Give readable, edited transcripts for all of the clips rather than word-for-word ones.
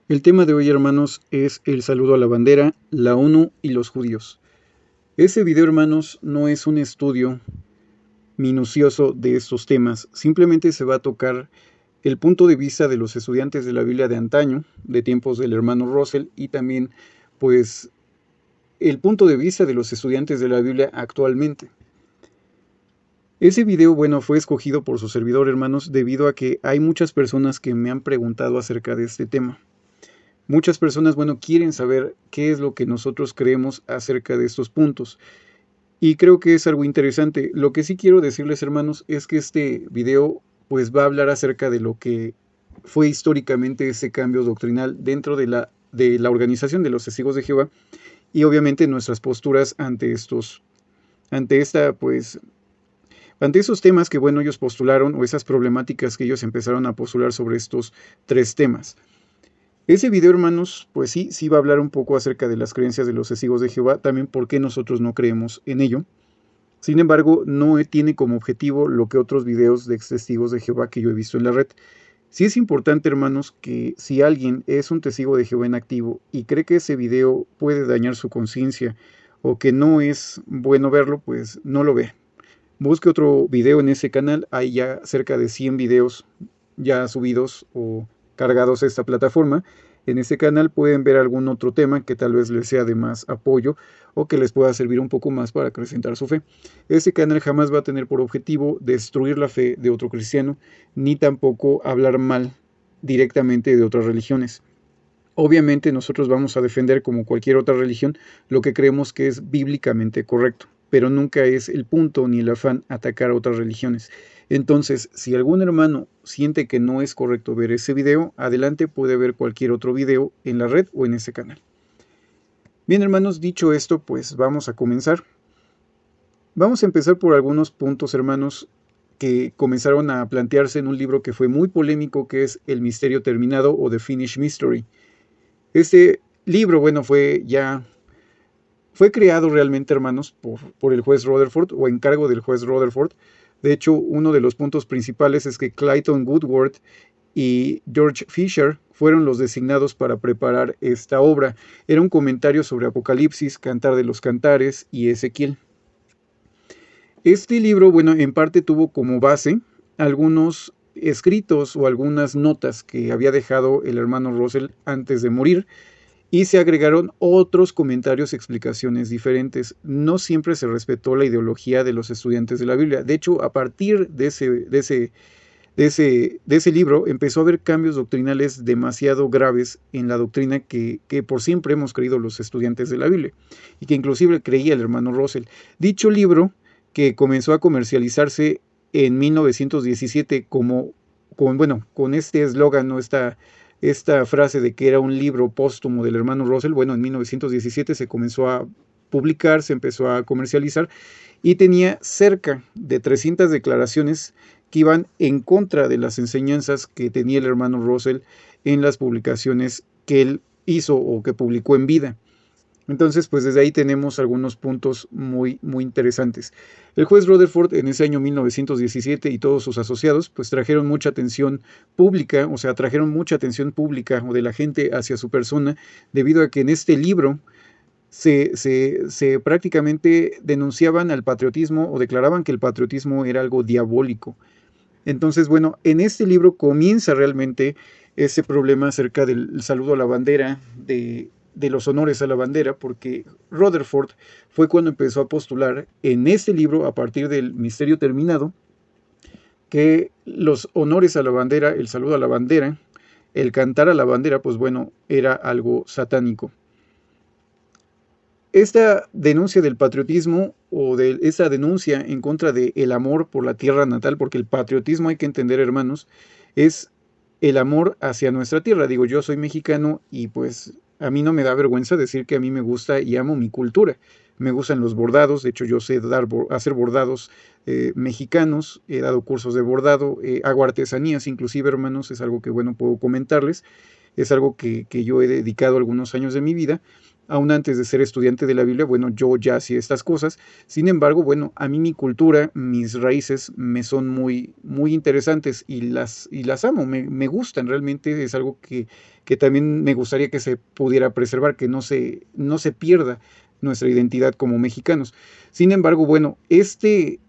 El tema de hoy, hermanos, es el saludo a la bandera, la ONU y los judíos. Ese video, hermanos, no es un estudio minucioso de estos temas. Simplemente se va a tocar el punto de vista de los estudiantes de la Biblia de antaño, de tiempos del hermano Russell, y también, pues, el punto de vista de los estudiantes de la Biblia actualmente. Ese video, bueno, fue escogido por su servidor, hermanos, debido a que hay muchas personas que me han preguntado acerca de este tema. Muchas personas, bueno, quieren saber qué es lo que nosotros creemos acerca de estos puntos. Y creo que es algo interesante. Lo que sí quiero decirles, hermanos, es que este video, pues, va a hablar acerca de lo que fue históricamente ese cambio doctrinal dentro de la organización de los Testigos de Jehová y obviamente nuestras posturas ante esos temas que, bueno, ellos postularon o esas problemáticas que ellos empezaron a postular sobre estos tres temas. Ese video, hermanos, pues sí va a hablar un poco acerca de las creencias de los testigos de Jehová, también por qué nosotros no creemos en ello. Sin embargo, no tiene como objetivo lo que otros videos de ex testigos de Jehová que yo he visto en la red. Sí es importante, hermanos, que si alguien es un testigo de Jehová en activo y cree que ese video puede dañar su conciencia o que no es bueno verlo, pues no lo ve. Busque otro video en ese canal, hay ya cerca de 100 videos ya subidos o cargados a esta plataforma. En este canal pueden ver algún otro tema que tal vez les sea de más apoyo o que les pueda servir un poco más para acrecentar su fe. Este canal jamás va a tener por objetivo destruir la fe de otro cristiano, ni tampoco hablar mal directamente de otras religiones. Obviamente nosotros vamos a defender, como cualquier otra religión, lo que creemos que es bíblicamente correcto, pero nunca es el punto ni el afán atacar a otras religiones. Entonces, si algún hermano siente que no es correcto ver ese video, adelante, puede ver cualquier otro video en la red o en ese canal. Bien, hermanos, dicho esto, pues vamos a comenzar. Vamos a empezar por algunos puntos, hermanos, que comenzaron a plantearse en un libro que fue muy polémico, que es El Misterio Terminado o The Finished Mystery. Este libro, bueno, fue creado realmente, hermanos, por el juez Rutherford o encargo del juez Rutherford. De hecho, uno de los puntos principales es que Clayton Woodward y George Fisher fueron los designados para preparar esta obra. Era un comentario sobre Apocalipsis, Cantar de los Cantares y Ezequiel. Este libro, bueno, en parte tuvo como base algunos escritos o algunas notas que había dejado el hermano Russell antes de morir, y se agregaron otros comentarios y explicaciones diferentes. No siempre se respetó la ideología de los estudiantes de la Biblia. De hecho, a partir de ese libro empezó a haber cambios doctrinales demasiado graves en la doctrina que por siempre hemos creído los estudiantes de la Biblia y que inclusive creía el hermano Russell. Dicho libro, que comenzó a comercializarse en 1917 con este eslogan, ¿no? Esta frase de que era un libro póstumo del hermano Russell, bueno, en 1917 se comenzó a publicar, se empezó a comercializar y tenía cerca de 300 declaraciones que iban en contra de las enseñanzas que tenía el hermano Russell en las publicaciones que él hizo o que publicó en vida. Entonces, pues desde ahí tenemos algunos puntos muy, muy interesantes. El juez Rutherford en ese año 1917 y todos sus asociados, pues trajeron mucha atención pública o de la gente hacia su persona, debido a que en este libro se prácticamente denunciaban al patriotismo o declaraban que el patriotismo era algo diabólico. Entonces, bueno, en este libro comienza realmente ese problema acerca del saludo a la bandera, de los honores a la bandera, porque Rutherford fue cuando empezó a postular en este libro, a partir del Misterio Terminado, que los honores a la bandera, el saludo a la bandera, el cantar a la bandera, pues bueno, era algo satánico. Esta denuncia del patriotismo o de esa denuncia en contra del amor por la tierra natal, porque el patriotismo, hay que entender, hermanos, es el amor hacia nuestra tierra. Digo, yo soy mexicano y pues a mí no me da vergüenza decir que a mí me gusta y amo mi cultura. Me gustan los bordados, de hecho yo sé hacer bordados mexicanos, he dado cursos de bordado, hago artesanías, inclusive, hermanos, es algo que, bueno, puedo comentarles, es algo que yo he dedicado algunos años de mi vida. aún antes de ser estudiante de la Biblia, bueno, yo ya hacía estas cosas. Sin embargo, bueno, a mí mi cultura, mis raíces me son muy, muy interesantes y las amo, me gustan, realmente es algo que también me gustaría que se pudiera preservar, que no se pierda nuestra identidad como mexicanos. Sin embargo, bueno, este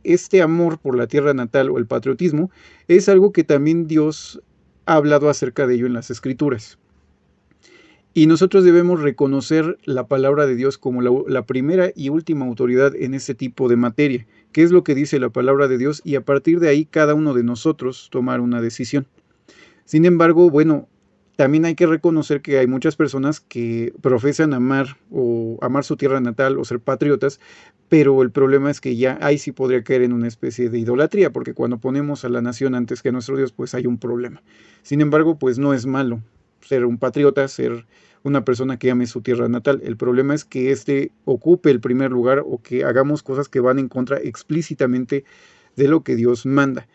amor por la tierra natal o el patriotismo es algo que también Dios ha hablado acerca de ello en las Escrituras. Y nosotros debemos reconocer la palabra de Dios como la primera y última autoridad en este tipo de materia, que es lo que dice la palabra de Dios, y a partir de ahí cada uno de nosotros tomar una decisión. Sin embargo, bueno, también hay que reconocer que hay muchas personas que profesan amar o amar su tierra natal o ser patriotas, pero el problema es que ya ahí sí podría caer en una especie de idolatría, porque cuando ponemos a la nación antes que a nuestro Dios, pues hay un problema. Sin embargo, pues no es malo ser un patriota, ser una persona que ame su tierra natal. El problema es que éste ocupe el primer lugar o que hagamos cosas que van en contra explícitamente de lo que Dios manda.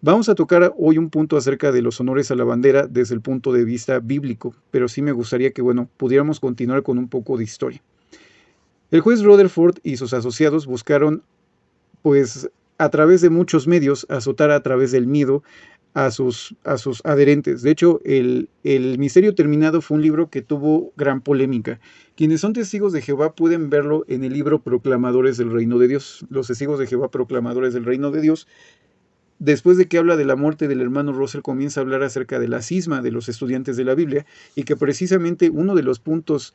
Vamos a tocar hoy un punto acerca de los honores a la bandera desde el punto de vista bíblico, pero sí me gustaría que, bueno, pudiéramos continuar con un poco de historia. El juez Rutherford y sus asociados buscaron, pues, a través de muchos medios, azotar a través del miedo a sus adherentes. De hecho, el Misterio Terminado fue un libro que tuvo gran polémica. Quienes son testigos de Jehová pueden verlo en el libro Proclamadores del Reino de Dios. Los testigos de Jehová, Proclamadores del Reino de Dios. Después de que habla de la muerte del hermano Russell, comienza a hablar acerca de la cisma de los estudiantes de la Biblia, y que precisamente uno de los puntos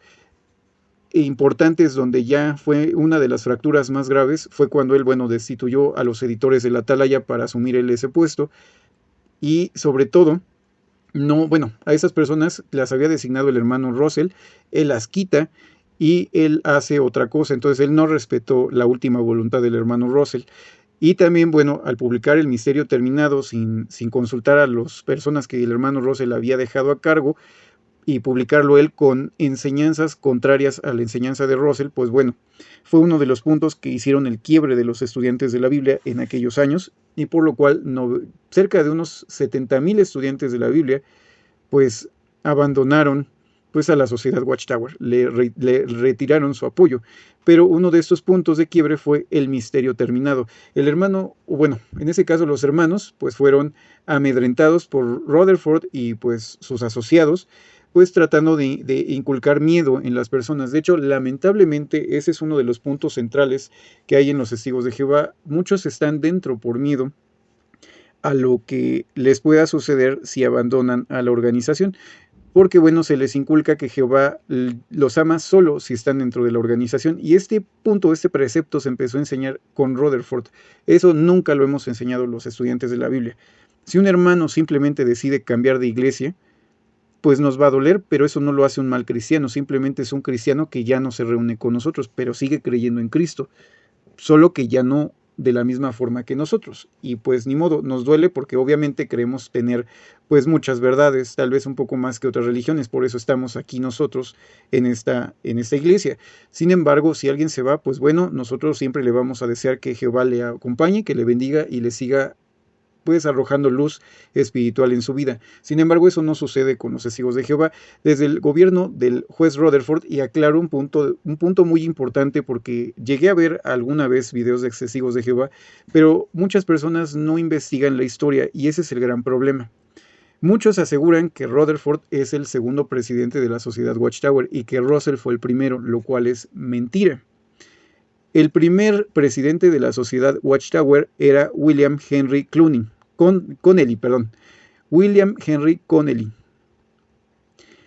importantes donde ya fue una de las fracturas más graves fue cuando él, bueno, destituyó a los editores de la Atalaya para asumir él ese puesto. Y sobre todo, no, bueno, a esas personas las había designado el hermano Russell, él las quita y él hace otra cosa. Entonces él no respetó la última voluntad del hermano Russell. Y también, bueno, al publicar el Misterio Terminado sin consultar a las personas que el hermano Russell había dejado a cargo, y publicarlo él con enseñanzas contrarias a la enseñanza de Russell, pues bueno, fue uno de los puntos que hicieron el quiebre de los estudiantes de la Biblia en aquellos años, y por lo cual cerca de unos 70,000 estudiantes de la Biblia pues abandonaron pues a la sociedad Watchtower, le retiraron su apoyo. Pero uno de estos puntos de quiebre fue el Misterio Terminado. El hermano, bueno, en ese caso los hermanos, pues fueron amedrentados por Rutherford y pues sus asociados, pues tratando de inculcar miedo en las personas. De hecho, lamentablemente, ese es uno de los puntos centrales que hay en los testigos de Jehová. Muchos están dentro por miedo a lo que les pueda suceder si abandonan a la organización. Porque, bueno, se les inculca que Jehová los ama solo si están dentro de la organización. Y este punto, este precepto se empezó a enseñar con Rutherford. Eso nunca lo hemos enseñado los estudiantes de la Biblia. Si un hermano simplemente decide cambiar de iglesia, pues nos va a doler, pero eso no lo hace un mal cristiano. Simplemente es un cristiano que ya no se reúne con nosotros, pero sigue creyendo en Cristo. Solo que ya no de la misma forma que nosotros. Y pues ni modo, nos duele porque obviamente creemos tener pues muchas verdades, tal vez un poco más que otras religiones, por eso estamos aquí nosotros en esta iglesia. Sin embargo, si alguien se va, pues bueno, nosotros siempre le vamos a desear que Jehová le acompañe, que le bendiga y le siga pues arrojando luz espiritual en su vida. Sin embargo, eso no sucede con los testigos de Jehová. Desde el gobierno del juez Rutherford, y aclaro un punto muy importante, porque llegué a ver alguna vez videos de testigos de Jehová, pero muchas personas no investigan la historia, y ese es el gran problema. Muchos aseguran que Rutherford es el segundo presidente de la sociedad Watchtower y que Russell fue el primero, lo cual es mentira. El primer presidente de la sociedad Watchtower era William Henry Connelly. William Henry Connelly.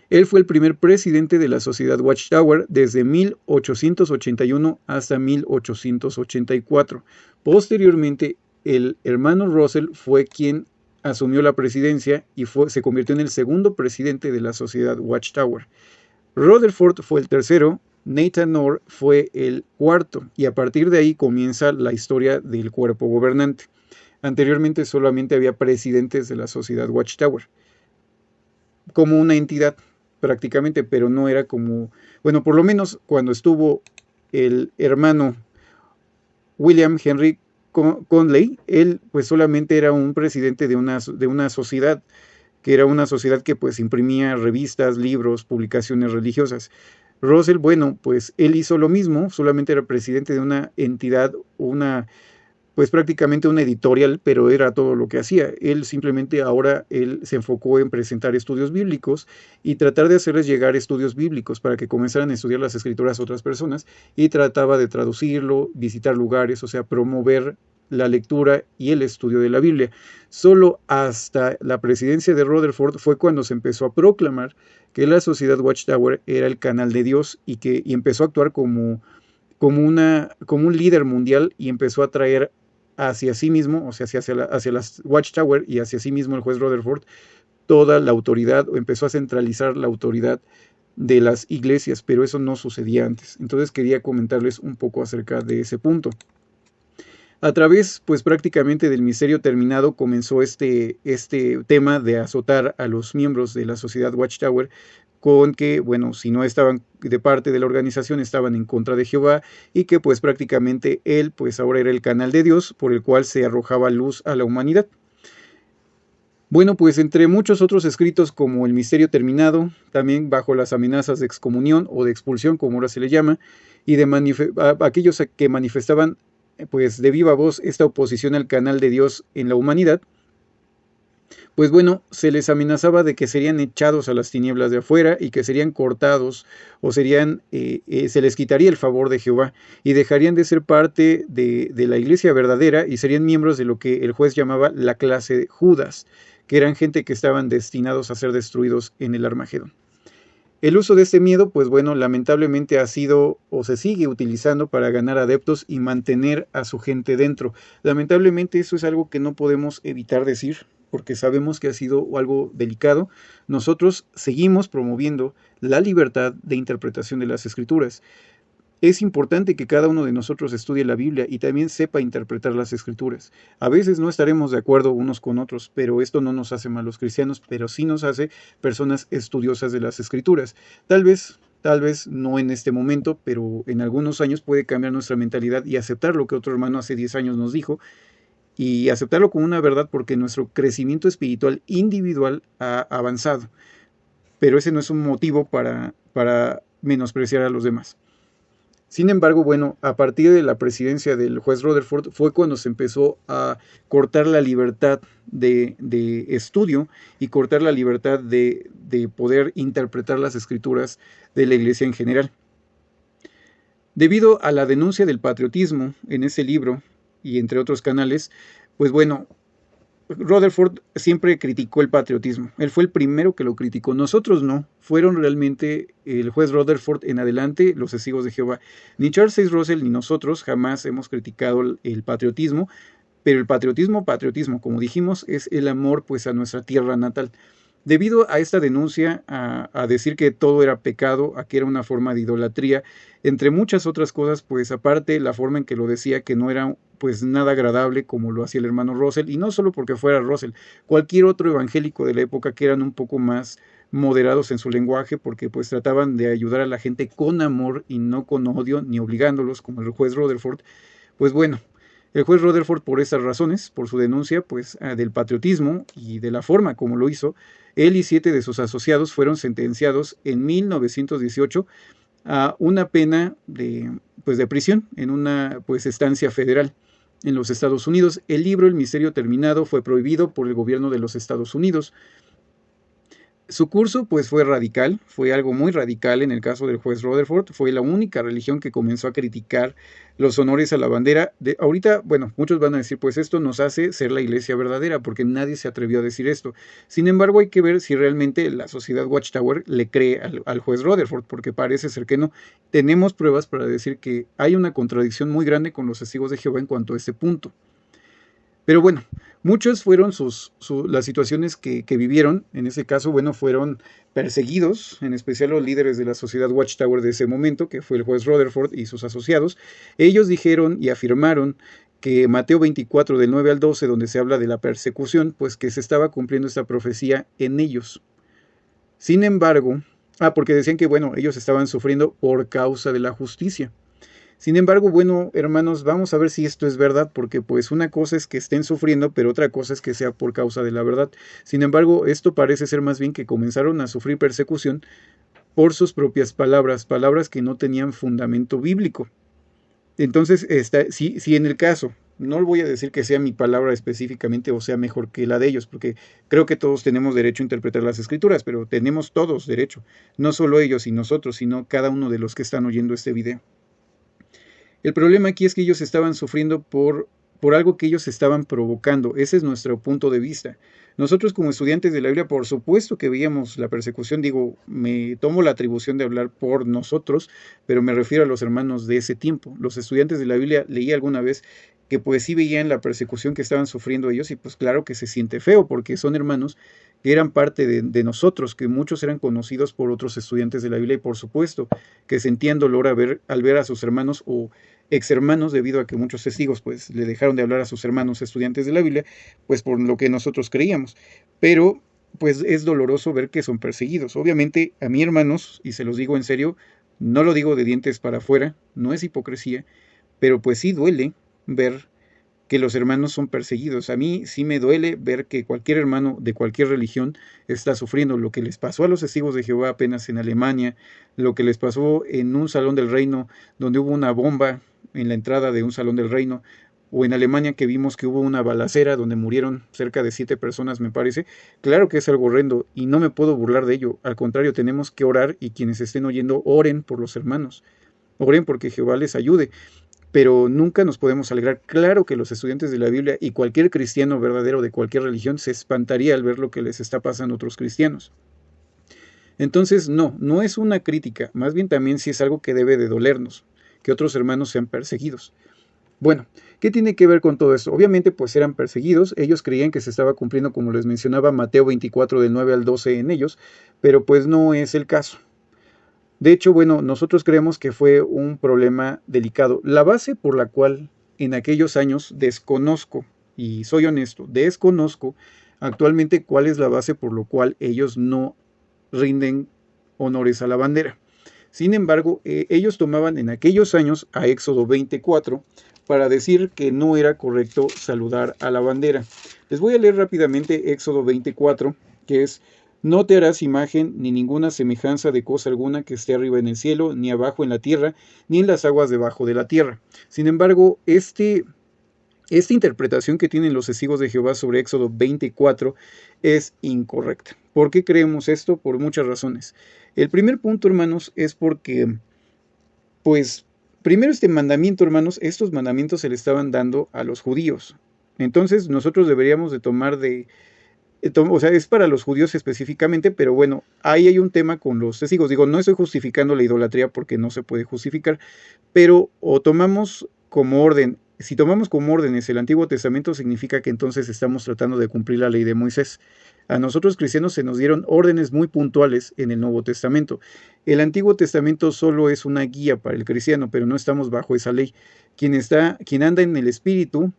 Él fue el primer presidente de la sociedad Watchtower desde 1881 hasta 1884. Posteriormente, el hermano Russell fue quien asumió la presidencia y se convirtió en el segundo presidente de la sociedad Watchtower. Rutherford fue el tercero, Nathan Orr fue el cuarto, y a partir de ahí comienza la historia del cuerpo gobernante. Anteriormente solamente había presidentes de la sociedad Watchtower, como una entidad prácticamente, pero no era como, bueno, por lo menos cuando estuvo el hermano William Henry Connelly, él pues solamente era un presidente de una sociedad, que era una sociedad que pues imprimía revistas, libros, publicaciones religiosas. Russell, bueno, pues él hizo lo mismo, solamente era presidente de una entidad, pues prácticamente una editorial, pero era todo lo que hacía. Él simplemente ahora él se enfocó en presentar estudios bíblicos y tratar de hacerles llegar estudios bíblicos para que comenzaran a estudiar las escrituras a otras personas, y trataba de traducirlo, visitar lugares, o sea, promover la lectura y el estudio de la Biblia. Solo hasta la presidencia de Rutherford fue cuando se empezó a proclamar que la Sociedad Watchtower era el canal de Dios, y empezó a actuar como un líder mundial, y empezó a traer hacia sí mismo, o sea, hacia las Watchtower y hacia sí mismo el juez Rutherford, toda la autoridad, o empezó a centralizar la autoridad de las iglesias, pero eso no sucedía antes. Entonces quería comentarles un poco acerca de ese punto. A través, pues prácticamente del misterio terminado, comenzó este tema de azotar a los miembros de la sociedad Watchtower, con que, bueno, si no estaban de parte de la organización, estaban en contra de Jehová, y que pues prácticamente él, pues ahora era el canal de Dios por el cual se arrojaba luz a la humanidad. Bueno, pues entre muchos otros escritos como El misterio terminado, también bajo las amenazas de excomunión o de expulsión, como ahora se le llama, y de aquellos que manifestaban pues de viva voz esta oposición al canal de Dios en la humanidad, pues bueno, se les amenazaba de que serían echados a las tinieblas de afuera, y que serían cortados, o se les quitaría el favor de Jehová, y dejarían de ser parte de la iglesia verdadera, y serían miembros de lo que el juez llamaba la clase de Judas, que eran gente que estaban destinados a ser destruidos en el Armagedón. El uso de este miedo, pues bueno, lamentablemente ha sido o se sigue utilizando para ganar adeptos y mantener a su gente dentro. Lamentablemente eso es algo que no podemos evitar decir, porque sabemos que ha sido algo delicado. Nosotros seguimos promoviendo la libertad de interpretación de las Escrituras. Es importante que cada uno de nosotros estudie la Biblia y también sepa interpretar las Escrituras. A veces no estaremos de acuerdo unos con otros, pero esto no nos hace malos cristianos, pero sí nos hace personas estudiosas de las Escrituras. Tal vez no en este momento, pero en algunos años puede cambiar nuestra mentalidad y aceptar lo que otro hermano hace 10 años nos dijo, y aceptarlo como una verdad, porque nuestro crecimiento espiritual individual ha avanzado. Pero ese no es un motivo para menospreciar a los demás. Sin embargo, bueno, a partir de la presidencia del juez Rutherford fue cuando se empezó a cortar la libertad de estudio, y cortar la libertad de poder interpretar las escrituras de la iglesia en general. Debido a la denuncia del patriotismo en ese libro, y entre otros canales, pues bueno, Rutherford siempre criticó el patriotismo. Él fue el primero que lo criticó. Nosotros no. Fueron realmente el juez Rutherford en adelante los testigos de Jehová. Ni Charles Taze Russell ni nosotros jamás hemos criticado el patriotismo, pero el patriotismo, como dijimos, es el amor pues a nuestra tierra natal. Debido a esta denuncia, a decir que todo era pecado, a que era una forma de idolatría, entre muchas otras cosas, pues aparte la forma en que lo decía, que no era pues nada agradable como lo hacía el hermano Russell, y no solo porque fuera Russell, cualquier otro evangélico de la época que eran un poco más moderados en su lenguaje, porque pues trataban de ayudar a la gente con amor y no con odio, ni obligándolos como el juez Rutherford. Pues bueno, el juez Rutherford, por esas razones, por su denuncia pues del patriotismo y de la forma como lo hizo, él y 7 de sus asociados fueron sentenciados en 1918 a una pena de prisión en una estancia federal en los Estados Unidos. El libro El misterio terminado fue prohibido por el gobierno de los Estados Unidos. Su curso pues fue radical, fue algo muy radical en el caso del juez Rutherford. Fue la única religión que comenzó a criticar los honores a la bandera. Ahorita, bueno, muchos van a decir, pues esto nos hace ser la iglesia verdadera, porque nadie se atrevió a decir esto. Sin embargo, hay que ver si realmente la sociedad Watchtower le cree al juez Rutherford, porque parece ser que no. Tenemos pruebas para decir que hay una contradicción muy grande con los testigos de Jehová en cuanto a este punto. Pero bueno, muchas fueron las situaciones que vivieron. En ese caso, bueno, fueron perseguidos, en especial los líderes de la sociedad Watchtower de ese momento, que fue el juez Rutherford y sus asociados. Ellos dijeron y afirmaron que Mateo 24, del 9 al 12, donde se habla de la persecución, pues que se estaba cumpliendo esta profecía en ellos. Sin embargo, porque decían que, bueno, ellos estaban sufriendo por causa de la justicia. Sin embargo, bueno, hermanos, vamos a ver si esto es verdad, porque pues una cosa es que estén sufriendo, pero otra cosa es que sea por causa de la verdad. Sin embargo, esto parece ser más bien que comenzaron a sufrir persecución por sus propias palabras, palabras que no tenían fundamento bíblico. Entonces, si en el caso, no voy a decir que sea mi palabra específicamente o sea mejor que la de ellos, porque creo que todos tenemos derecho a interpretar las escrituras, pero tenemos todos derecho, no solo ellos y nosotros, sino cada uno de los que están oyendo este video. El problema aquí es que ellos estaban sufriendo por algo que ellos estaban provocando. Ese es nuestro punto de vista. Nosotros como estudiantes de la Biblia, por supuesto que veíamos la persecución, digo, me tomo la atribución de hablar por nosotros, pero me refiero a los hermanos de ese tiempo. Los estudiantes de la Biblia, leí alguna vez que pues sí veían la persecución que estaban sufriendo ellos y pues claro que se siente feo porque son hermanos que eran parte de nosotros, que muchos eran conocidos por otros estudiantes de la Biblia y por supuesto que sentían dolor al ver a sus hermanos o ex hermanos debido a que muchos testigos pues le dejaron de hablar a sus hermanos estudiantes de la Biblia pues por lo que nosotros creíamos, pero pues es doloroso ver que son perseguidos. Obviamente a mí, hermanos, y se los digo en serio, no lo digo de dientes para afuera, no es hipocresía, pero pues sí duele ver que los hermanos son perseguidos. A mí sí me duele ver que cualquier hermano de cualquier religión está sufriendo lo que les pasó a los testigos de Jehová apenas en Alemania, lo que les pasó en un salón del reino donde hubo una bomba en la entrada de un salón del reino, o en Alemania que vimos que hubo una balacera donde murieron cerca de 7 personas, me parece. Claro que es algo horrendo y no me puedo burlar de ello. Al contrario, tenemos que orar y quienes estén oyendo, oren por los hermanos. Oren porque Jehová les ayude. Pero nunca nos podemos alegrar. Claro que los estudiantes de la Biblia y cualquier cristiano verdadero de cualquier religión se espantaría al ver lo que les está pasando a otros cristianos. Entonces, no es una crítica, más bien también sí es algo que debe de dolernos, que otros hermanos sean perseguidos. Bueno, ¿qué tiene que ver con todo esto? Obviamente, pues eran perseguidos, ellos creían que se estaba cumpliendo, como les mencionaba, Mateo 24 del 9 al 12 en ellos, pero pues no es el caso. De hecho, bueno, nosotros creemos que fue un problema delicado. La base por la cual en aquellos años desconozco, y soy honesto, desconozco actualmente cuál es la base por lo cual ellos no rinden honores a la bandera. Sin embargo, ellos tomaban en aquellos años a Éxodo 24 para decir que no era correcto saludar a la bandera. Les voy a leer rápidamente Éxodo 24, que es: no te harás imagen ni ninguna semejanza de cosa alguna que esté arriba en el cielo, ni abajo en la tierra, ni en las aguas debajo de la tierra. Sin embargo, esta interpretación que tienen los testigos de Jehová sobre Éxodo 24 es incorrecta. ¿Por qué creemos esto? Por muchas razones. El primer punto, hermanos, es porque, pues, primero este mandamiento, hermanos, estos mandamientos se le estaban dando a los judíos. Entonces, nosotros deberíamos de tomar o sea, es para los judíos específicamente, pero bueno, ahí hay un tema con los testigos. Digo, no estoy justificando la idolatría porque no se puede justificar, pero o tomamos como orden, si tomamos como órdenes el Antiguo Testamento, significa que entonces estamos tratando de cumplir la ley de Moisés. A nosotros cristianos se nos dieron órdenes muy puntuales en el Nuevo Testamento. El Antiguo Testamento solo es una guía para el cristiano, pero no estamos bajo esa ley. Quien anda en el Espíritu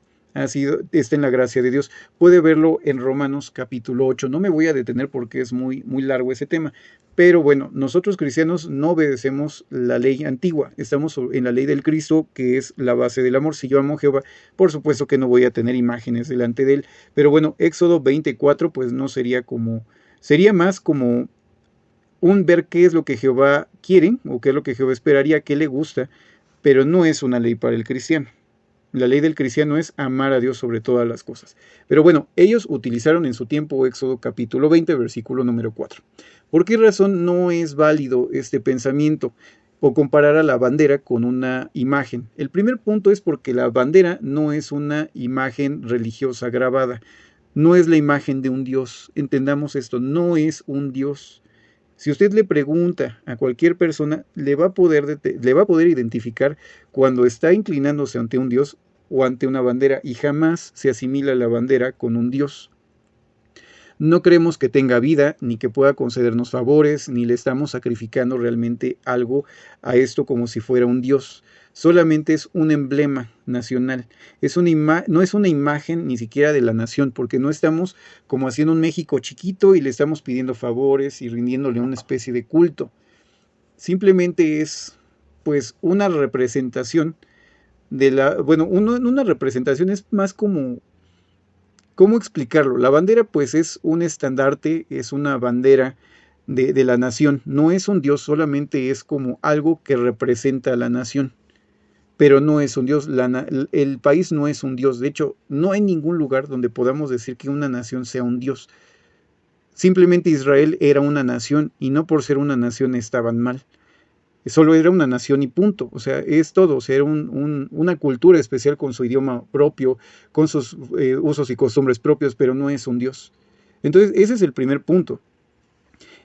está en la gracia de Dios. Puede verlo en Romanos capítulo 8. No me voy a detener porque es muy largo ese tema. Pero bueno, nosotros cristianos no obedecemos la ley antigua. Estamos en la ley del Cristo, que es la base del amor. Si yo amo a Jehová, por supuesto que no voy a tener imágenes delante de él. Pero bueno, Éxodo 24 pues no sería sería más como un ver qué es lo que Jehová quiere o qué es lo que Jehová esperaría, qué le gusta, pero no es una ley para el cristiano. La ley del cristiano es amar a Dios sobre todas las cosas. Pero bueno, ellos utilizaron en su tiempo Éxodo capítulo 20, versículo número 4. ¿Por qué razón no es válido este pensamiento o comparar a la bandera con una imagen? El primer punto es porque la bandera no es una imagen religiosa grabada. No es la imagen de un Dios. Entendamos esto, no es un Dios. Si usted le pregunta a cualquier persona, le va a poder identificar cuando está inclinándose ante un Dios o ante una bandera, y jamás se asimila la bandera con un Dios. No creemos que tenga vida, ni que pueda concedernos favores, ni le estamos sacrificando realmente algo a esto como si fuera un Dios. Solamente es un emblema nacional. No es una imagen ni siquiera de la nación, porque no estamos como haciendo un México chiquito y le estamos pidiendo favores y rindiéndole una especie de culto. Simplemente es pues una representación una representación es más como, ¿cómo explicarlo? La bandera pues es un estandarte, es una bandera de la nación. No es un Dios, solamente es como algo que representa a la nación, pero no es un Dios. El país no es un Dios. De hecho, no hay ningún lugar donde podamos decir que una nación sea un Dios. Simplemente Israel era una nación y no por ser una nación estaban mal. Solo era una nación y punto. O sea, es todo. O sea, era una cultura especial con su idioma propio, con sus usos y costumbres propios, pero no es un Dios. Entonces, ese es el primer punto.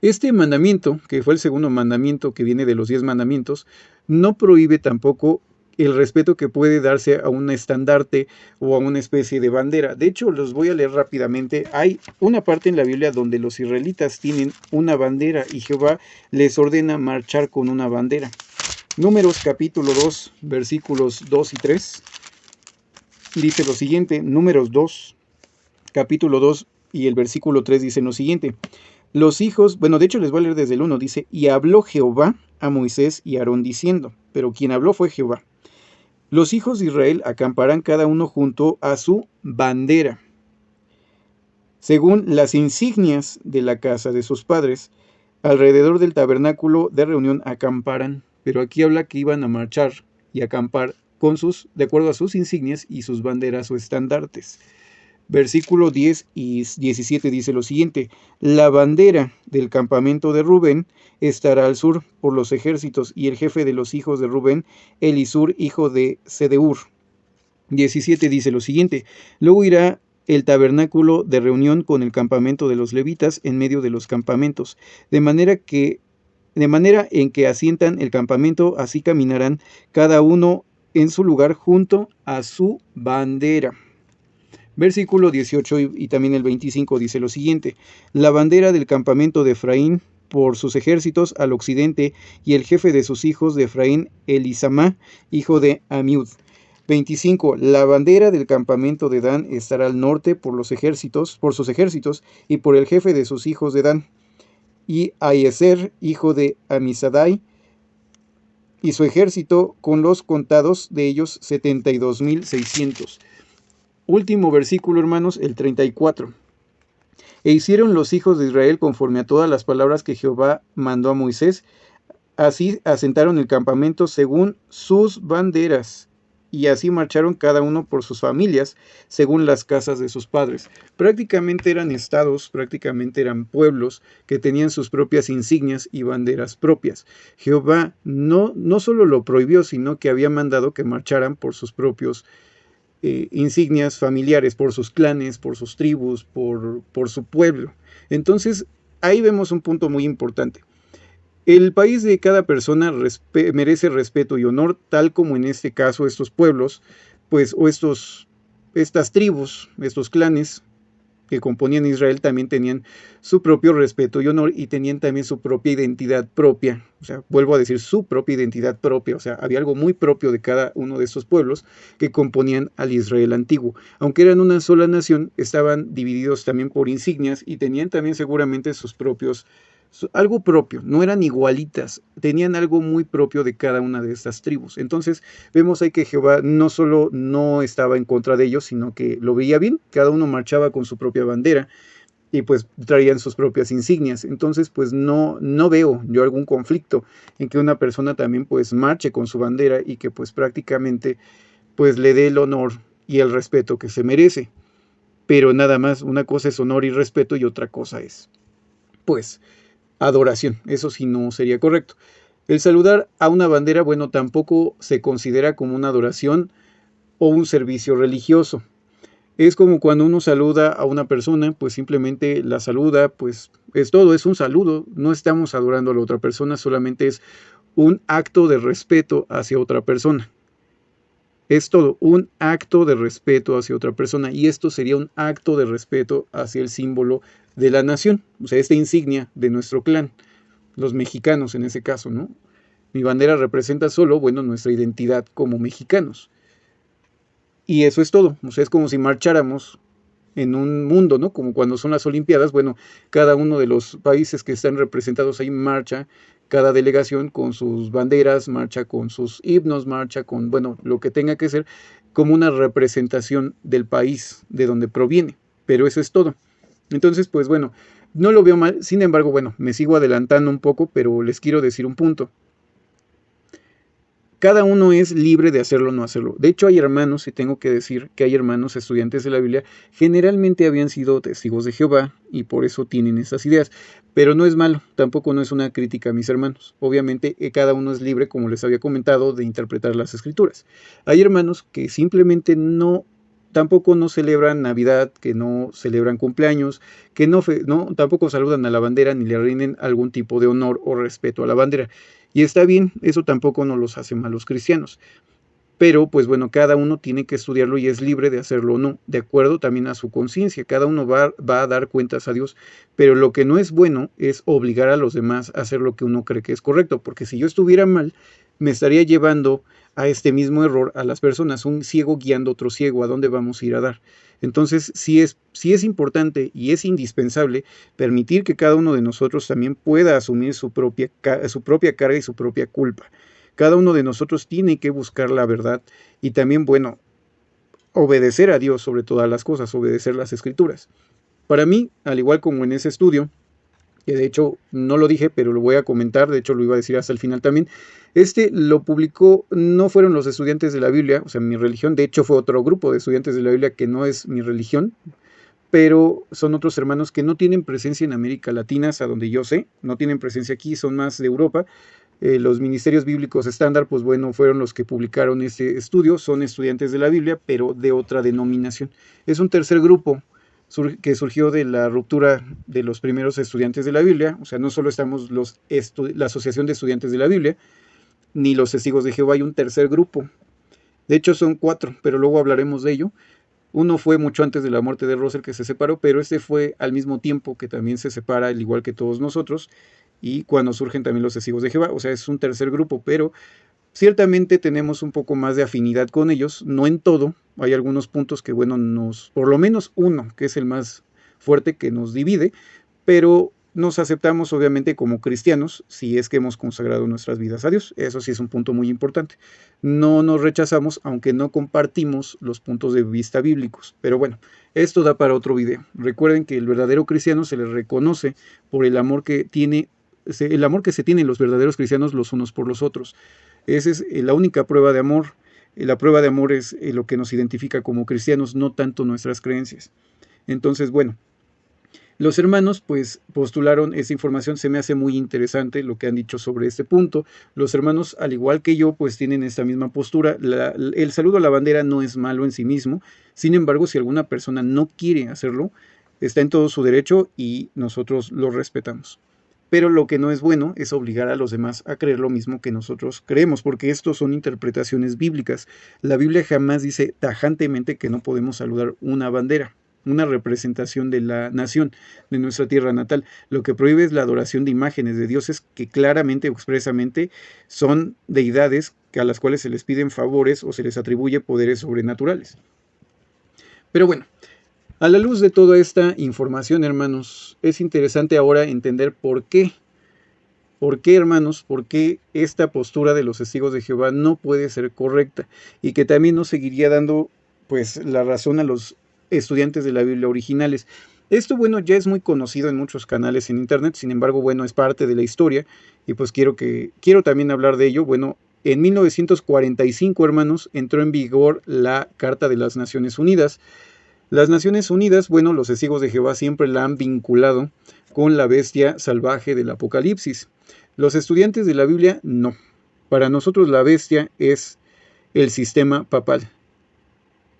Este mandamiento, que fue el segundo mandamiento que viene de los 10 mandamientos, no prohíbe tampoco el respeto que puede darse a un estandarte o a una especie de bandera. De hecho, los voy a leer rápidamente. Hay una parte en la Biblia donde los israelitas tienen una bandera y Jehová les ordena marchar con una bandera. Números capítulo 2, versículos 2 y 3. Dice lo siguiente, Números 2, capítulo 2 y el versículo 3 dice lo siguiente. Los hijos, bueno, de hecho les voy a leer desde el 1, dice, y habló Jehová a Moisés y a Aarón diciendo, pero quien habló fue Jehová. Los hijos de Israel acamparán cada uno junto a su bandera, según las insignias de la casa de sus padres, alrededor del tabernáculo de reunión acamparán. Pero aquí habla que iban a marchar y acampar de acuerdo a sus insignias y sus banderas o estandartes. Versículo 10 y 17 dice lo siguiente, la bandera del campamento de Rubén estará al sur por los ejércitos, y el jefe de los hijos de Rubén, Elisur, hijo de Sedeur. 17 dice lo siguiente, luego irá el tabernáculo de reunión con el campamento de los levitas en medio de los campamentos, de manera en que asientan el campamento, así caminarán cada uno en su lugar junto a su bandera. Versículo 18 y también el 25 dice lo siguiente, la bandera del campamento de Efraín por sus ejércitos al occidente, y el jefe de sus hijos de Efraín, Elisamá, hijo de Amiud. 25. La bandera del campamento de Dan estará al norte por sus ejércitos, y por el jefe de sus hijos de Dan, y Aiezer, hijo de Amisadai, y su ejército, con los contados de ellos 72,600. Último versículo, hermanos, el 34. E hicieron los hijos de Israel conforme a todas las palabras que Jehová mandó a Moisés. Así asentaron el campamento según sus banderas, y así marcharon cada uno por sus familias, según las casas de sus padres. Prácticamente eran estados, prácticamente eran pueblos que tenían sus propias insignias y banderas propias. Jehová no solo lo prohibió, sino que había mandado que marcharan por sus propios insignias familiares, por sus clanes, por sus tribus, por su pueblo. Entonces, ahí vemos un punto muy importante. El país de cada persona merece respeto y honor, tal como en este caso estos pueblos, pues, o estas tribus, estos clanes que componían Israel también tenían su propio respeto y honor y tenían también su propia identidad propia. O sea, vuelvo a decir, su propia identidad propia. O sea, había algo muy propio de cada uno de estos pueblos que componían al Israel antiguo. Aunque eran una sola nación, estaban divididos también por insignias y tenían también seguramente sus propios, algo propio, no eran igualitas, tenían algo muy propio de cada una de estas tribus. Entonces vemos ahí que Jehová no solo no estaba en contra de ellos, sino que lo veía bien, cada uno marchaba con su propia bandera y pues traían sus propias insignias. Entonces pues no veo yo algún conflicto en que una persona también pues marche con su bandera y que pues prácticamente pues le dé el honor y el respeto que se merece. Pero nada más, una cosa es honor y respeto y otra cosa es pues adoración. Eso sí no sería correcto. El saludar a una bandera, bueno, tampoco se considera como una adoración o un servicio religioso. Es como cuando uno saluda a una persona, pues simplemente la saluda, pues es todo, es un saludo. No estamos adorando a la otra persona, solamente es un acto de respeto hacia otra persona. Es todo, un acto de respeto hacia otra persona, y esto sería un acto de respeto hacia el símbolo de la nación, o sea, esta insignia de nuestro clan, los mexicanos en ese caso, ¿no? Mi bandera representa solo, bueno, nuestra identidad como mexicanos. Y eso es todo, o sea, es como si marcháramos en un mundo, ¿no? Como cuando son las Olimpiadas, bueno, cada uno de los países que están representados ahí marcha, cada delegación con sus banderas, marcha con sus himnos, marcha con, bueno, lo que tenga que ser, como una representación del país de donde proviene. Pero eso es todo. Entonces, pues bueno, no lo veo mal, sin embargo, bueno, me sigo adelantando un poco, pero les quiero decir un punto. Cada uno es libre de hacerlo o no hacerlo. De hecho, hay hermanos, y tengo que decir que hay hermanos estudiantes de la Biblia, generalmente habían sido testigos de Jehová y por eso tienen esas ideas. Pero no es malo, tampoco no es una crítica a mis hermanos. Obviamente, cada uno es libre, como les había comentado, de interpretar las escrituras. Hay hermanos que simplemente tampoco no celebran Navidad, que no celebran cumpleaños, que tampoco saludan a la bandera ni le rinden algún tipo de honor o respeto a la bandera. Y está bien, eso tampoco nos los hace malos cristianos. Pero, pues bueno, cada uno tiene que estudiarlo y es libre de hacerlo o no, de acuerdo también a su conciencia. Cada uno va a dar cuentas a Dios. Pero lo que no es bueno es obligar a los demás a hacer lo que uno cree que es correcto. Porque si yo estuviera mal, me estaría llevando a este mismo error a las personas, un ciego guiando a otro ciego, ¿a dónde vamos a ir a dar? Entonces, sí es importante y es indispensable permitir que cada uno de nosotros también pueda asumir su propia carga y su propia culpa. Cada uno de nosotros tiene que buscar la verdad y también, bueno, obedecer a Dios sobre todas las cosas, obedecer las escrituras. Para mí, al igual como en ese estudio, que de hecho no lo dije, pero lo voy a comentar, de hecho lo iba a decir hasta el final también, lo publicó, no fueron los estudiantes de la Biblia, o sea, mi religión, de hecho fue otro grupo de estudiantes de la Biblia que no es mi religión, pero son otros hermanos que no tienen presencia en América Latina, hasta donde yo sé, no tienen presencia aquí, son más de Europa. Los ministerios bíblicos estándar, pues bueno, fueron los que publicaron este estudio, son estudiantes de la Biblia, pero de otra denominación. Es un tercer grupo que surgió de la ruptura de los primeros estudiantes de la Biblia, o sea, no solo estamos la Asociación de Estudiantes de la Biblia, ni los Testigos de Jehová, hay un tercer grupo. De hecho son 4, pero luego hablaremos de ello. Uno fue mucho antes de la muerte de Russell que se separó, pero este fue al mismo tiempo que también se separa, al igual que todos nosotros, y cuando surgen también los Testigos de Jehová, o sea, es un tercer grupo, pero ciertamente tenemos un poco más de afinidad con ellos, no en todo, hay algunos puntos que, bueno, por lo menos uno, que es el más fuerte que nos divide, pero nos aceptamos obviamente como cristianos si es que hemos consagrado nuestras vidas a Dios. Eso sí es un punto muy importante. No nos rechazamos aunque no compartimos los puntos de vista bíblicos. Pero bueno, esto da para otro video. Recuerden que el verdadero cristiano se le reconoce por el amor que se tienen los verdaderos cristianos los unos por los otros. Esa es la única prueba de amor. La prueba de amor es lo que nos identifica como cristianos, no tanto nuestras creencias. Entonces, bueno, los hermanos pues postularon esta información, se me hace muy interesante lo que han dicho sobre este punto. Los hermanos, al igual que yo, pues tienen esta misma postura. El saludo a la bandera no es malo en sí mismo, sin embargo, si alguna persona no quiere hacerlo, está en todo su derecho y nosotros lo respetamos. Pero lo que no es bueno es obligar a los demás a creer lo mismo que nosotros creemos, porque estos son interpretaciones bíblicas. La Biblia jamás dice tajantemente que no podemos saludar una bandera, una representación de la nación, de nuestra tierra natal. Lo que prohíbe es la adoración de imágenes de dioses que claramente o expresamente son deidades a las cuales se les piden favores o se les atribuye poderes sobrenaturales. Pero bueno, a la luz de toda esta información, hermanos, es interesante ahora entender por qué, hermanos, por qué esta postura de los testigos de Jehová no puede ser correcta y que también nos seguiría dando pues la razón a los estudiantes de la Biblia originales. Esto, bueno, ya es muy conocido en muchos canales en internet, sin embargo, bueno, es parte de la historia y pues quiero también hablar de ello. Bueno, en 1945, hermanos, entró en vigor la Carta de las Naciones Unidas. Las Naciones Unidas, bueno, los testigos de Jehová siempre la han vinculado con la bestia salvaje del Apocalipsis. Los estudiantes de la Biblia, no. Para nosotros la bestia es el sistema papal.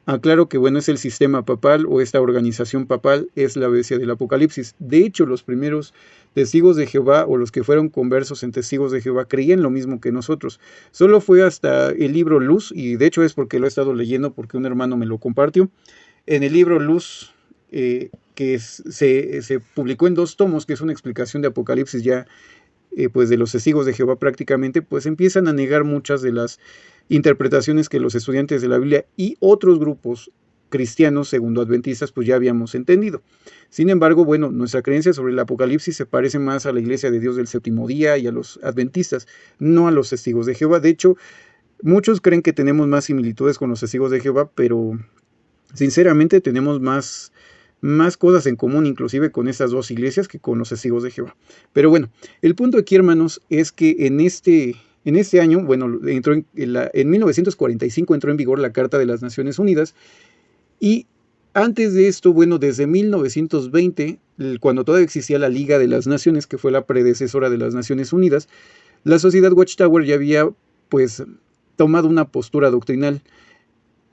Aclaro que, bueno, es el sistema papal o esta organización papal es la bestia del Apocalipsis. De hecho, los primeros testigos de Jehová o los que fueron conversos en testigos de Jehová creían lo mismo que nosotros. Solo fue hasta el libro Luz, y de hecho es porque lo he estado leyendo porque un hermano me lo compartió. En el libro Luz, que se publicó en 2 tomos, que es una explicación de Apocalipsis ya pues de los testigos de Jehová prácticamente, pues empiezan a negar muchas de las interpretaciones que los estudiantes de la Biblia y otros grupos cristianos segundo-adventistas pues ya habíamos entendido. Sin embargo, bueno, nuestra creencia sobre el Apocalipsis se parece más a la Iglesia de Dios del Séptimo Día y a los adventistas, no a los testigos de Jehová. De hecho, muchos creen que tenemos más similitudes con los testigos de Jehová, pero sinceramente tenemos más más cosas en común inclusive con estas dos iglesias que con los Testigos de Jehová. Pero bueno, el punto aquí, hermanos, es que en este año, bueno, en 1945 entró en vigor la Carta de las Naciones Unidas, y antes de esto, bueno, desde 1920, cuando todavía existía la Liga de las Naciones, que fue la predecesora de las Naciones Unidas, la Sociedad Watchtower ya había, pues, tomado una postura doctrinal,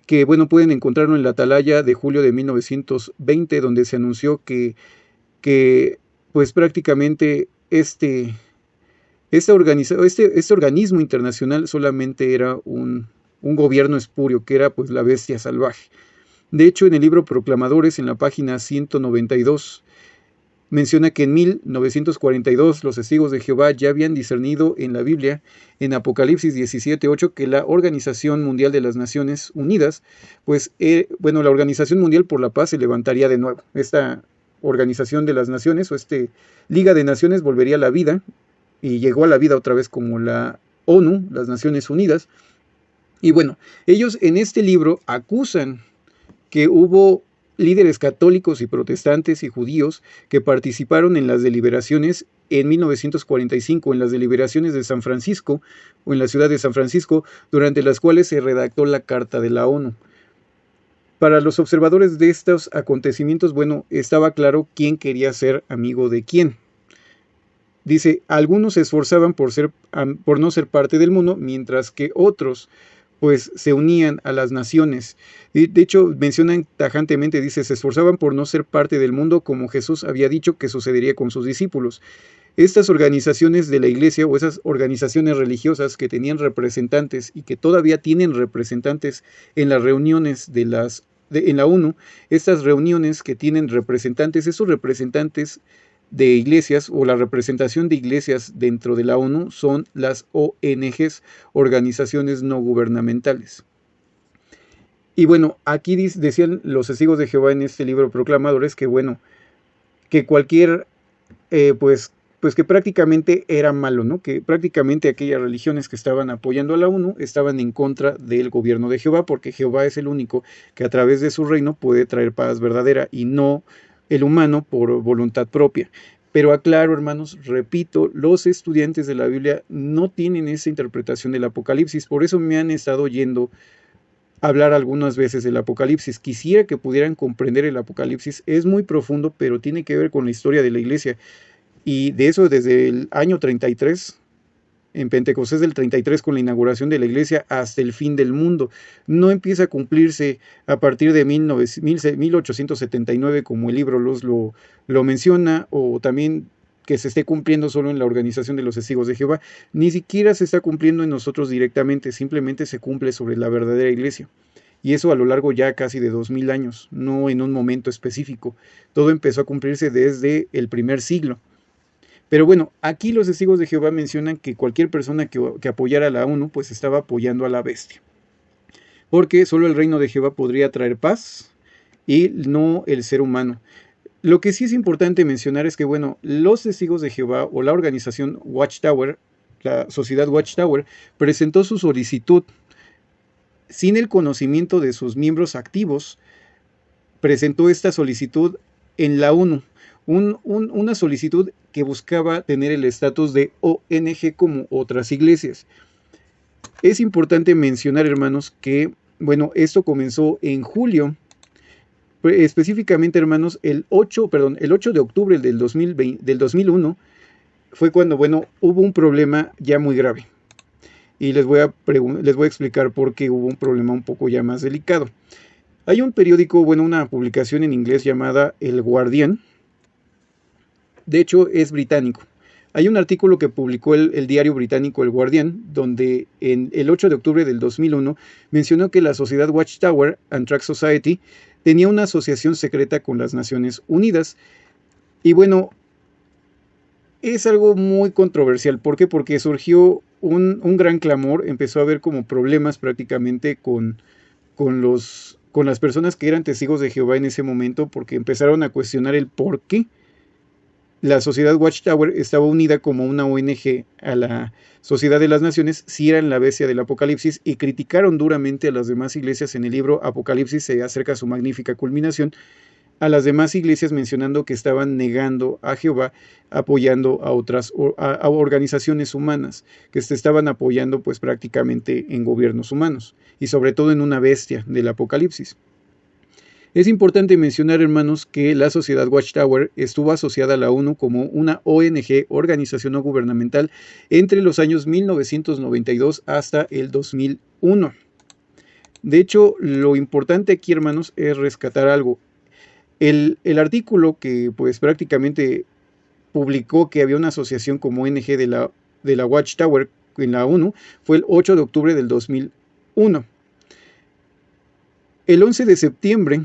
que, bueno, pueden encontrarlo en la Atalaya de julio de 1920, donde se anunció que pues, prácticamente este organismo internacional solamente era un gobierno espurio, que era, pues, la bestia salvaje. De hecho, en el libro Proclamadores, en la página 192, menciona que en 1942 los testigos de Jehová ya habían discernido en la Biblia, en Apocalipsis 17:8, que la Organización Mundial de las Naciones Unidas, pues, la Organización Mundial por la Paz se levantaría de nuevo. Esta Organización de las Naciones, o Liga de Naciones, volvería a la vida, y llegó a la vida otra vez como la ONU, las Naciones Unidas. Y bueno, ellos en este libro acusan que hubo líderes católicos y protestantes y judíos que participaron en las deliberaciones en 1945, en las deliberaciones de San Francisco, o en la ciudad de San Francisco, durante las cuales se redactó la Carta de la ONU. Para los observadores de estos acontecimientos, bueno, estaba claro quién quería ser amigo de quién. Dice, algunos se esforzaban por no ser parte del mundo, mientras que otros, pues, se unían a las naciones. De hecho, mencionan tajantemente, dice, se esforzaban por no ser parte del mundo, como Jesús había dicho que sucedería con sus discípulos. Estas organizaciones de la iglesia, o esas organizaciones religiosas que tenían representantes y que todavía tienen representantes en las reuniones en la ONU, estas reuniones que tienen representantes, esos representantes de iglesias, o la representación de iglesias dentro de la ONU, son las ONGs, organizaciones no gubernamentales. Y bueno, aquí decían los testigos de Jehová en este libro Proclamadores que, bueno, que cualquier, pues que prácticamente era malo, ¿no? Que prácticamente aquellas religiones que estaban apoyando a la ONU estaban en contra del gobierno de Jehová, porque Jehová es el único que a través de su reino puede traer paz verdadera, y no el humano por voluntad propia. Pero aclaro, hermanos, repito, los estudiantes de la Biblia no tienen esa interpretación del Apocalipsis, por eso me han estado oyendo hablar algunas veces del Apocalipsis. Quisiera que pudieran comprender el Apocalipsis, es muy profundo, pero tiene que ver con la historia de la iglesia, y de eso desde el año 33, en Pentecostés del 33, con la inauguración de la iglesia, hasta el fin del mundo. No empieza a cumplirse a partir de 1879, como el libro Luz lo menciona, o también que se esté cumpliendo solo en la Organización de los Testigos de Jehová. Ni siquiera se está cumpliendo en nosotros directamente, simplemente se cumple sobre la verdadera iglesia. Y eso a lo largo ya casi de 2000 años, no en un momento específico. Todo empezó a cumplirse desde el primer siglo. Pero bueno, aquí los testigos de Jehová mencionan que cualquier persona que apoyara a la ONU, pues estaba apoyando a la bestia. Porque solo el reino de Jehová podría traer paz, y no el ser humano. Lo que sí es importante mencionar es que, bueno, los testigos de Jehová, o la organización Watchtower, la sociedad Watchtower, presentó su solicitud sin el conocimiento de sus miembros activos. Presentó esta solicitud en la ONU. Una solicitud que buscaba tener el estatus de ONG como otras iglesias. Es importante mencionar, hermanos, que, bueno, esto comenzó en julio, específicamente, hermanos, el 8 de octubre del 2001, fue cuando, bueno, hubo un problema ya muy grave. Y les voy a explicar por qué hubo un problema un poco ya más delicado. Hay un periódico, bueno, una publicación en inglés llamada El Guardián. De hecho, es británico. Hay un artículo que publicó el diario británico El Guardián, donde en el 8 de octubre del 2001 mencionó que la sociedad Watchtower and Tract Society tenía una asociación secreta con las Naciones Unidas. Y bueno, es algo muy controversial. ¿Por qué? Porque surgió un gran clamor, empezó a haber como problemas prácticamente con las personas que eran testigos de Jehová en ese momento, porque empezaron a cuestionar el por qué la sociedad Watchtower estaba unida como una ONG a la Sociedad de las Naciones, si eran la bestia del Apocalipsis, y criticaron duramente a las demás iglesias. En el libro Apocalipsis se acerca a su magnífica culminación, a las demás iglesias mencionando que estaban negando a Jehová, apoyando a otras a organizaciones humanas, que se estaban apoyando pues prácticamente en gobiernos humanos, y sobre todo en una bestia del Apocalipsis. Es importante mencionar, hermanos, que la Sociedad Watchtower estuvo asociada a la ONU como una ONG, organización no gubernamental, entre los años 1992 hasta el 2001. De hecho, lo importante aquí, hermanos, es rescatar algo. El artículo que pues prácticamente publicó que había una asociación como ONG de la Watchtower en la ONU fue el 8 de octubre del 2001. El 11 de septiembre,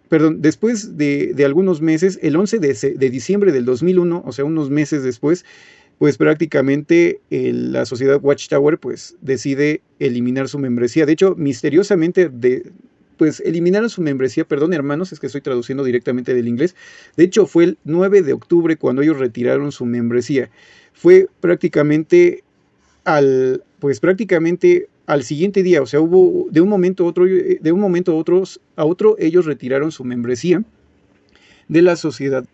perdón, después de algunos meses, el 11 de diciembre del 2001, o sea, unos meses después, pues prácticamente la sociedad Watchtower pues decide eliminar su membresía. De hecho, misteriosamente, pues eliminaron su membresía, perdón hermanos, es que estoy traduciendo directamente del inglés. De hecho, fue el 9 de octubre cuando ellos retiraron su membresía. Fue prácticamente al siguiente día, o sea, hubo de un momento a otro, ellos retiraron su membresía de la sociedad,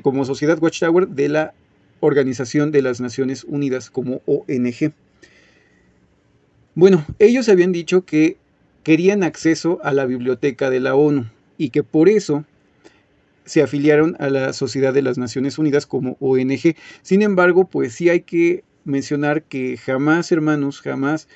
como Sociedad Watchtower de la Organización de las Naciones Unidas como ONG. Bueno, ellos habían dicho que querían acceso a la biblioteca de la ONU y que por eso se afiliaron a la Sociedad de las Naciones Unidas como ONG. Sin embargo, pues sí hay que mencionar que jamás, hermanos, jamás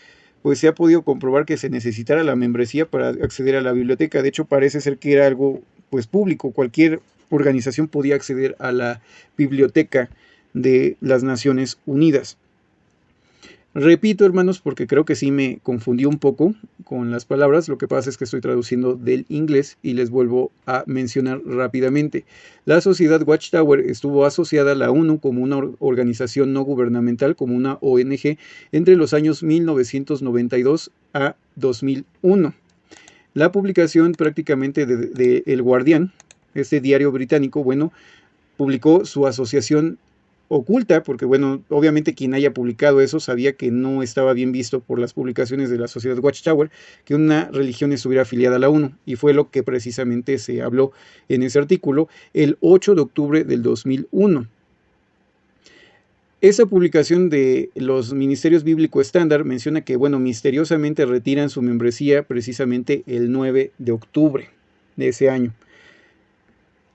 pues se ha podido comprobar que se necesitara la membresía para acceder a la biblioteca. De hecho, parece ser que era algo pues público. Cualquier organización podía acceder a la biblioteca de las Naciones Unidas. Repito, hermanos, porque creo que sí me confundí un poco con las palabras. Lo que pasa es que estoy traduciendo del inglés y les vuelvo a mencionar rápidamente. La Sociedad Watchtower estuvo asociada a la ONU como una organización no gubernamental, como una ONG, entre los años 1992 a 2001. La publicación prácticamente de El Guardián, este diario británico, bueno, publicó su asociación oculta, porque bueno, obviamente quien haya publicado eso sabía que no estaba bien visto por las publicaciones de la Sociedad Watchtower que una religión estuviera afiliada a la ONU, y fue lo que precisamente se habló en ese artículo el 8 de octubre del 2001. Esa publicación de los Ministerios Bíblico Estándar menciona que, bueno, misteriosamente retiran su membresía precisamente el 9 de octubre de ese año.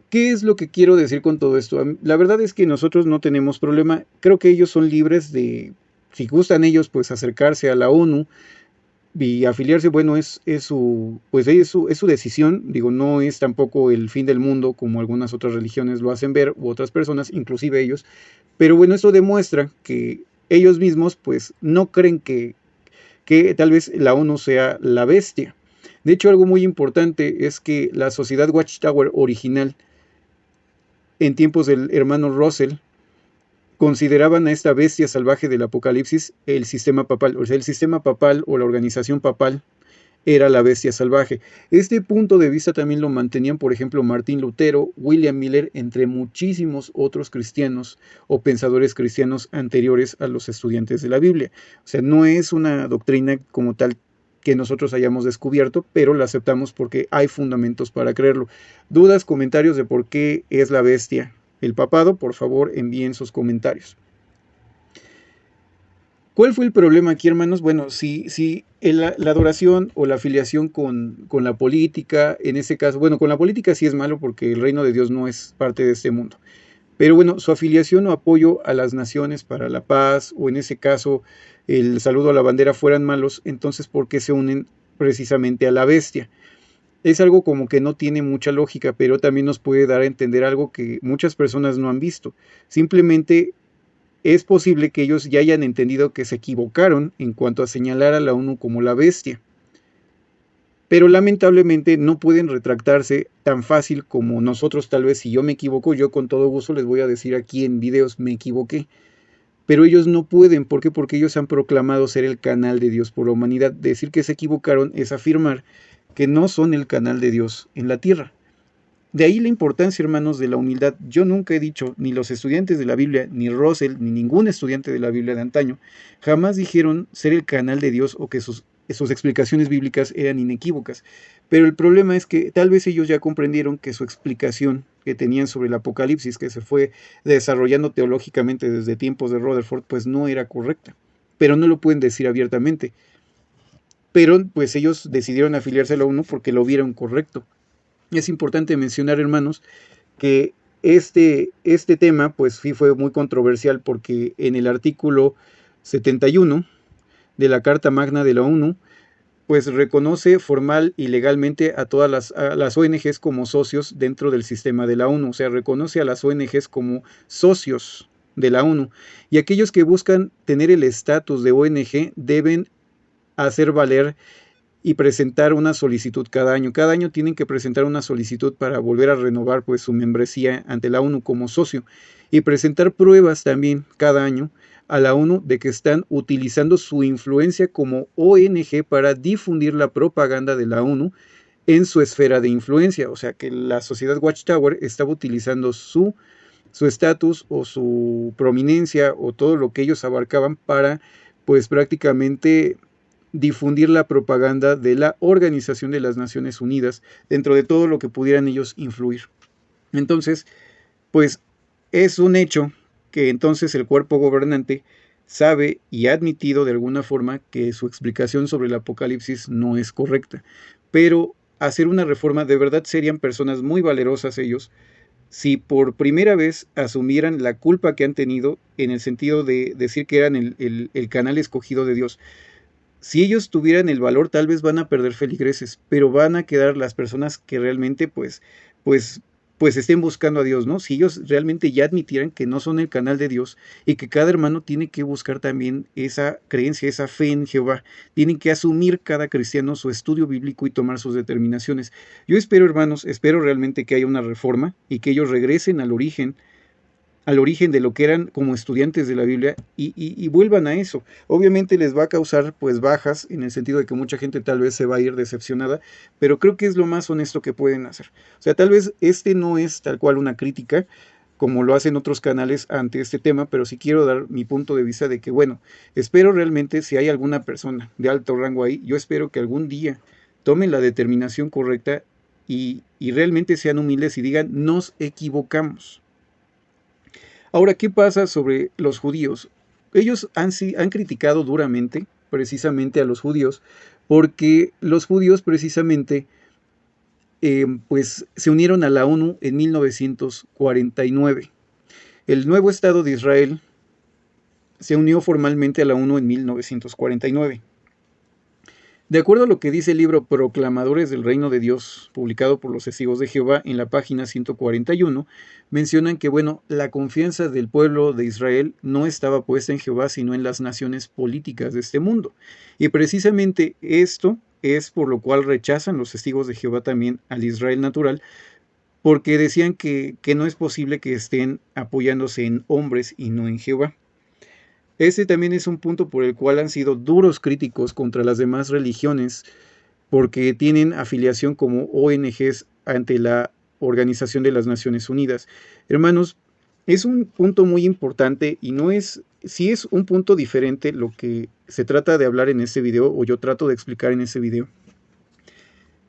¿Qué es lo que quiero decir con todo esto? La verdad es que nosotros no tenemos problema. Creo que ellos son libres de, si gustan ellos, pues acercarse a la ONU y afiliarse. Bueno, es su decisión. Digo, no es tampoco el fin del mundo como algunas otras religiones lo hacen ver, u otras personas, inclusive ellos. Pero bueno, esto demuestra que ellos mismos pues no creen que tal vez la ONU sea la bestia. De hecho, algo muy importante es que la Sociedad Watchtower original, en tiempos del hermano Russell, consideraban a esta bestia salvaje del Apocalipsis el sistema papal. O sea, el sistema papal o la organización papal era la bestia salvaje. Este punto de vista también lo mantenían, por ejemplo, Martín Lutero, William Miller, entre muchísimos otros cristianos o pensadores cristianos anteriores a los estudiantes de la Biblia. O sea, no es una doctrina como tal que nosotros hayamos descubierto, pero la aceptamos porque hay fundamentos para creerlo. Dudas, comentarios de por qué es la bestia el papado, por favor envíen sus comentarios. ¿Cuál fue el problema aquí, hermanos? Bueno, si la adoración o la afiliación con la política, en ese caso, bueno, con la política sí es malo porque el reino de Dios no es parte de este mundo. Pero bueno, su afiliación o apoyo a las naciones para la paz, o en ese caso el saludo a la bandera fueran malos, entonces ¿por qué se unen precisamente a la bestia? Es algo como que no tiene mucha lógica, pero también nos puede dar a entender algo que muchas personas no han visto. Simplemente es posible que ellos ya hayan entendido que se equivocaron en cuanto a señalar a la ONU como la bestia. Pero lamentablemente no pueden retractarse tan fácil como nosotros. Tal vez si yo me equivoco, yo con todo gusto les voy a decir aquí en videos, me equivoqué. Pero ellos no pueden. ¿Por qué? Porque ellos han proclamado ser el canal de Dios por la humanidad. Decir que se equivocaron es afirmar que no son el canal de Dios en la tierra. De ahí la importancia, hermanos, de la humildad. Yo nunca he dicho, ni los estudiantes de la Biblia, ni Russell, ni ningún estudiante de la Biblia de antaño, jamás dijeron ser el canal de Dios o que sus sus explicaciones bíblicas eran inequívocas. Pero el problema es que tal vez ellos ya comprendieron que su explicación que tenían sobre el Apocalipsis, que se fue desarrollando teológicamente desde tiempos de Rutherford, pues no era correcta. Pero no lo pueden decir abiertamente. Pero pues ellos decidieron afiliarse a la ONU porque lo vieron correcto. Es importante mencionar, hermanos, que este tema pues sí fue muy controversial porque en el artículo 71 de la Carta Magna de la ONU, pues reconoce formal y legalmente a todas las ONGs como socios dentro del sistema de la ONU, o sea, reconoce a las ONGs como socios de la ONU, y aquellos que buscan tener el estatus de ONG deben hacer valer y presentar una solicitud cada año. Cada año tienen que presentar una solicitud para volver a renovar pues su membresía ante la ONU como socio y presentar pruebas también cada año a la ONU de que están utilizando su influencia como ONG para difundir la propaganda de la ONU en su esfera de influencia. O sea que la sociedad Watchtower estaba utilizando su estatus o su prominencia o todo lo que ellos abarcaban para pues prácticamente difundir la propaganda de la Organización de las Naciones Unidas dentro de todo lo que pudieran ellos influir. Entonces, pues es un hecho que entonces el cuerpo gobernante sabe y ha admitido de alguna forma que su explicación sobre el Apocalipsis no es correcta. Pero hacer una reforma, de verdad serían personas muy valerosas ellos, si por primera vez asumieran la culpa que han tenido en el sentido de decir que eran el canal escogido de Dios. Si ellos tuvieran el valor, tal vez van a perder feligreses, pero van a quedar las personas que realmente pues estén buscando a Dios, ¿no? Si ellos realmente ya admitieran que no son el canal de Dios y que cada hermano tiene que buscar también esa creencia, esa fe en Jehová, tienen que asumir cada cristiano su estudio bíblico y tomar sus determinaciones. Yo espero, hermanos, espero realmente que haya una reforma y que ellos regresen al origen de lo que eran como estudiantes de la Biblia y vuelvan a eso. Obviamente les va a causar pues bajas en el sentido de que mucha gente tal vez se va a ir decepcionada, pero creo que es lo más honesto que pueden hacer. O sea, tal vez no es tal cual una crítica como lo hacen otros canales ante este tema, pero sí quiero dar mi punto de vista de que, bueno, espero realmente si hay alguna persona de alto rango ahí, yo espero que algún día tomen la determinación correcta y realmente sean humildes y digan, nos equivocamos. Ahora, ¿qué pasa sobre los judíos? Ellos han criticado duramente precisamente a los judíos porque los judíos precisamente pues se unieron a la ONU en 1949. El nuevo Estado de Israel se unió formalmente a la ONU en 1949. De acuerdo a lo que dice el libro Proclamadores del Reino de Dios, publicado por los Testigos de Jehová en la página 141, mencionan que, bueno, la confianza del pueblo de Israel no estaba puesta en Jehová, sino en las naciones políticas de este mundo. Y precisamente esto es por lo cual rechazan los Testigos de Jehová también al Israel natural, porque decían que no es posible que estén apoyándose en hombres y no en Jehová. Este también es un punto por el cual han sido duros críticos contra las demás religiones porque tienen afiliación como ONGs ante la Organización de las Naciones Unidas. Hermanos, es un punto muy importante y sí es un punto diferente lo que se trata de hablar en este video o yo trato de explicar en este video.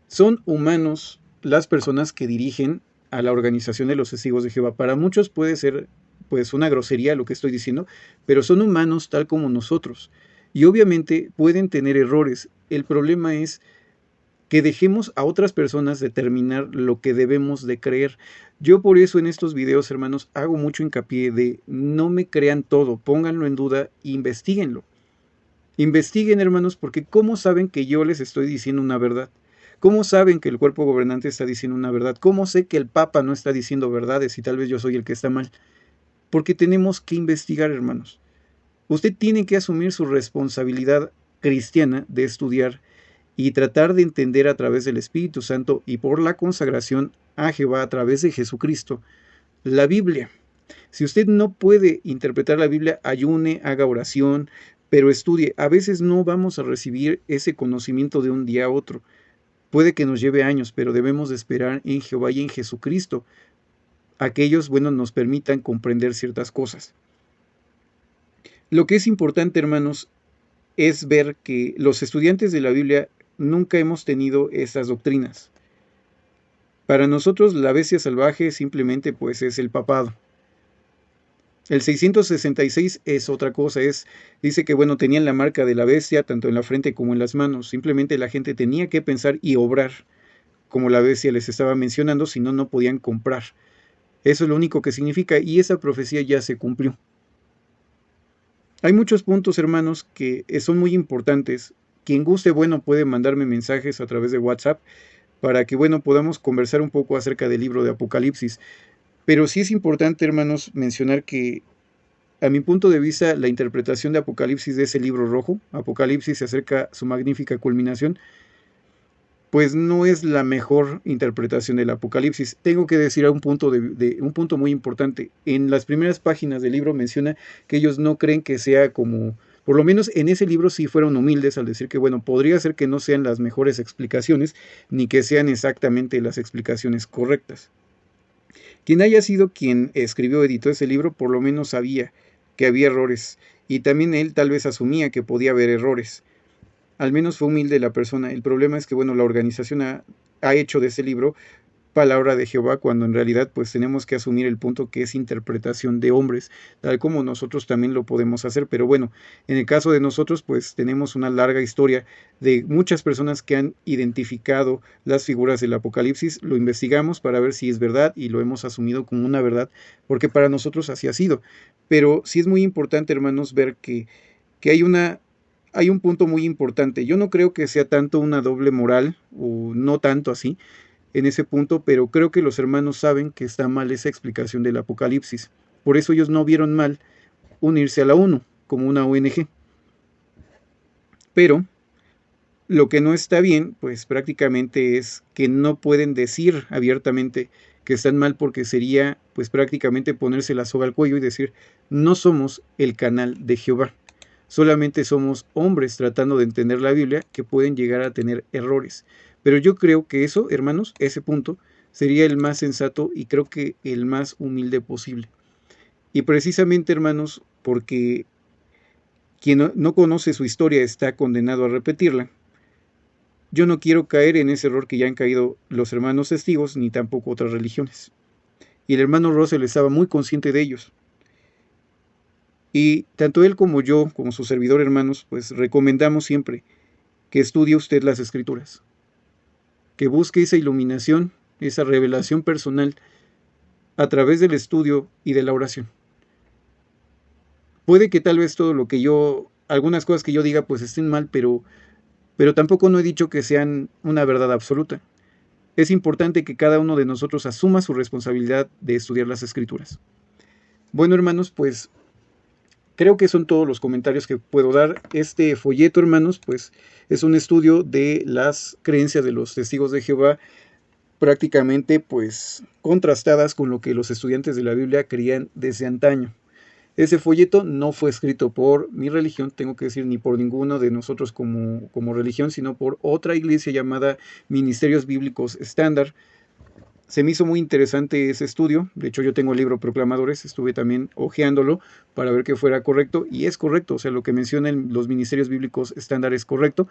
Son humanos las personas que dirigen a la Organización de los Testigos de Jehová. Para muchos puede ser pues una grosería lo que estoy diciendo, pero son humanos tal como nosotros. Y obviamente pueden tener errores. El problema es que dejemos a otras personas determinar lo que debemos de creer. Yo por eso en estos videos, hermanos, hago mucho hincapié de no me crean todo, pónganlo en duda, investíguenlo. Investiguen, hermanos, porque ¿cómo saben que yo les estoy diciendo una verdad? ¿Cómo saben que el cuerpo gobernante está diciendo una verdad? ¿Cómo sé que el Papa no está diciendo verdades y tal vez yo soy el que está mal? Porque tenemos que investigar, hermanos. Usted tiene que asumir su responsabilidad cristiana de estudiar y tratar de entender a través del Espíritu Santo y por la consagración a Jehová a través de Jesucristo la Biblia. Si usted no puede interpretar la Biblia, ayune, haga oración, pero estudie. A veces no vamos a recibir ese conocimiento de un día a otro. Puede que nos lleve años, pero debemos de esperar en Jehová y en Jesucristo a que ellos, bueno, nos permitan comprender ciertas cosas. Lo que es importante, hermanos, es ver que los estudiantes de la Biblia nunca hemos tenido esas doctrinas. Para nosotros la bestia salvaje simplemente pues es el papado. El 666 es otra cosa, dice que bueno, tenían la marca de la bestia tanto en la frente como en las manos. Simplemente la gente tenía que pensar y obrar como la bestia les estaba mencionando, si no, no podían comprar. Eso es lo único que significa, y esa profecía ya se cumplió. Hay muchos puntos, hermanos, que son muy importantes. Quien guste, bueno, puede mandarme mensajes a través de WhatsApp para que, bueno, podamos conversar un poco acerca del libro de Apocalipsis. Pero sí es importante, hermanos, mencionar que, a mi punto de vista, la interpretación de Apocalipsis de ese libro rojo, Apocalipsis acerca su magnífica culminación, pues no es la mejor interpretación del Apocalipsis. Tengo que decir un punto muy importante. En las primeras páginas del libro menciona que ellos no creen que sea como, por lo menos en ese libro sí fueron humildes al decir que, bueno, podría ser que no sean las mejores explicaciones, ni que sean exactamente las explicaciones correctas. Quien haya sido quien escribió o editó ese libro, por lo menos sabía que había errores, y también él tal vez asumía que podía haber errores. Al menos fue humilde la persona. El problema es que, bueno, la organización ha hecho de ese libro palabra de Jehová, cuando en realidad pues tenemos que asumir el punto que es interpretación de hombres, tal como nosotros también lo podemos hacer. Pero bueno, en el caso de nosotros pues tenemos una larga historia de muchas personas que han identificado las figuras del Apocalipsis, lo investigamos para ver si es verdad y lo hemos asumido como una verdad, porque para nosotros así ha sido. Pero sí es muy importante, hermanos, ver que hay un punto muy importante. Yo no creo que sea tanto una doble moral, o no tanto así, en ese punto, pero creo que los hermanos saben que está mal esa explicación del Apocalipsis. Por eso ellos no vieron mal unirse a la ONU, como una ONG. Pero lo que no está bien, pues prácticamente es que no pueden decir abiertamente que están mal, porque sería pues prácticamente ponerse la soga al cuello y decir, no somos el canal de Jehová. Solamente somos hombres tratando de entender la Biblia que pueden llegar a tener errores. Pero yo creo que eso, hermanos, ese punto sería el más sensato y creo que el más humilde posible. Y precisamente, hermanos, porque quien no conoce su historia está condenado a repetirla, yo no quiero caer en ese error que ya han caído los hermanos testigos, ni tampoco otras religiones. Y el hermano Russell estaba muy consciente de ellos. Y tanto él como yo, como su servidor, hermanos, pues recomendamos siempre que estudie usted las Escrituras, que busque esa iluminación, esa revelación personal a través del estudio y de la oración. Puede que tal vez todo lo que algunas cosas que yo diga pues estén mal, pero tampoco no he dicho que sean una verdad absoluta. Es importante que cada uno de nosotros asuma su responsabilidad de estudiar las Escrituras. Bueno, hermanos, pues creo que son todos los comentarios que puedo dar. Este folleto, hermanos, pues es un estudio de las creencias de los testigos de Jehová, prácticamente pues contrastadas con lo que los estudiantes de la Biblia creían desde antaño. Ese folleto no fue escrito por mi religión, tengo que decir, ni por ninguno de nosotros como religión, sino por otra iglesia llamada Ministerios Bíblicos Estándar. Se me hizo muy interesante ese estudio. De hecho, yo tengo el libro Proclamadores, estuve también hojeándolo para ver que fuera correcto, y es correcto, o sea, lo que mencionan los Ministerios Bíblicos Estándar es correcto.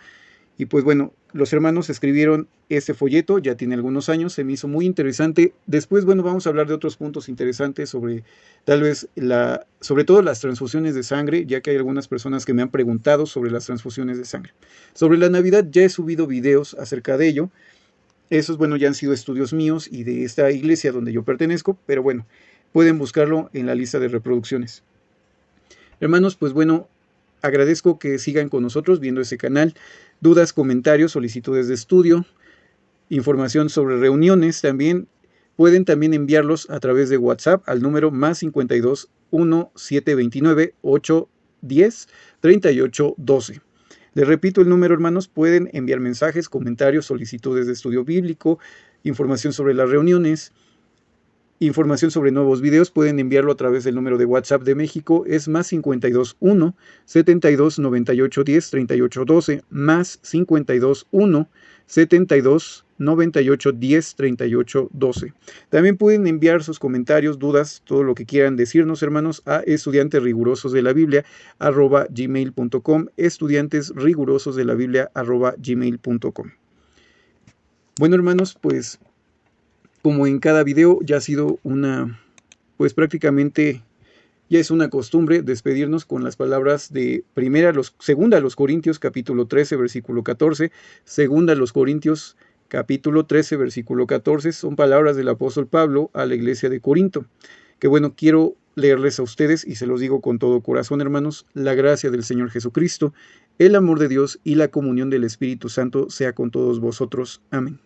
Y pues bueno, los hermanos escribieron este folleto, ya tiene algunos años, se me hizo muy interesante. Después, bueno, vamos a hablar de otros puntos interesantes sobre tal vez sobre todo las transfusiones de sangre, ya que hay algunas personas que me han preguntado sobre las transfusiones de sangre. Sobre la Navidad ya he subido videos acerca de ello. Esos, bueno, ya han sido estudios míos y de esta iglesia donde yo pertenezco, pero bueno, pueden buscarlo en la lista de reproducciones. Hermanos, pues bueno, agradezco que sigan con nosotros viendo ese canal. Dudas, comentarios, solicitudes de estudio, información sobre reuniones también, pueden también enviarlos a través de WhatsApp al número +52 1 729 810 3812. Les repito el número, hermanos, pueden enviar mensajes, comentarios, solicitudes de estudio bíblico, información sobre las reuniones, información sobre nuevos videos, pueden enviarlo a través del número de WhatsApp de México, es +52 1 72 98 10 38 12, +52 1 72 98 10 38 12. También pueden enviar sus comentarios, dudas, todo lo que quieran decirnos, hermanos, a estudiantesrigurososdelabiblia@gmail.com, estudiantesrigurososdelabiblia@gmail.com. Bueno, hermanos, pues como en cada video ya ha sido pues prácticamente ya es una costumbre despedirnos con las palabras de segunda a los Corintios capítulo 13 versículo 14, segunda a los Corintios capítulo 13 versículo 14, son palabras del apóstol Pablo a la iglesia de Corinto. Que bueno, quiero leerles a ustedes y se los digo con todo corazón, hermanos, la gracia del Señor Jesucristo, el amor de Dios y la comunión del Espíritu Santo sea con todos vosotros. Amén.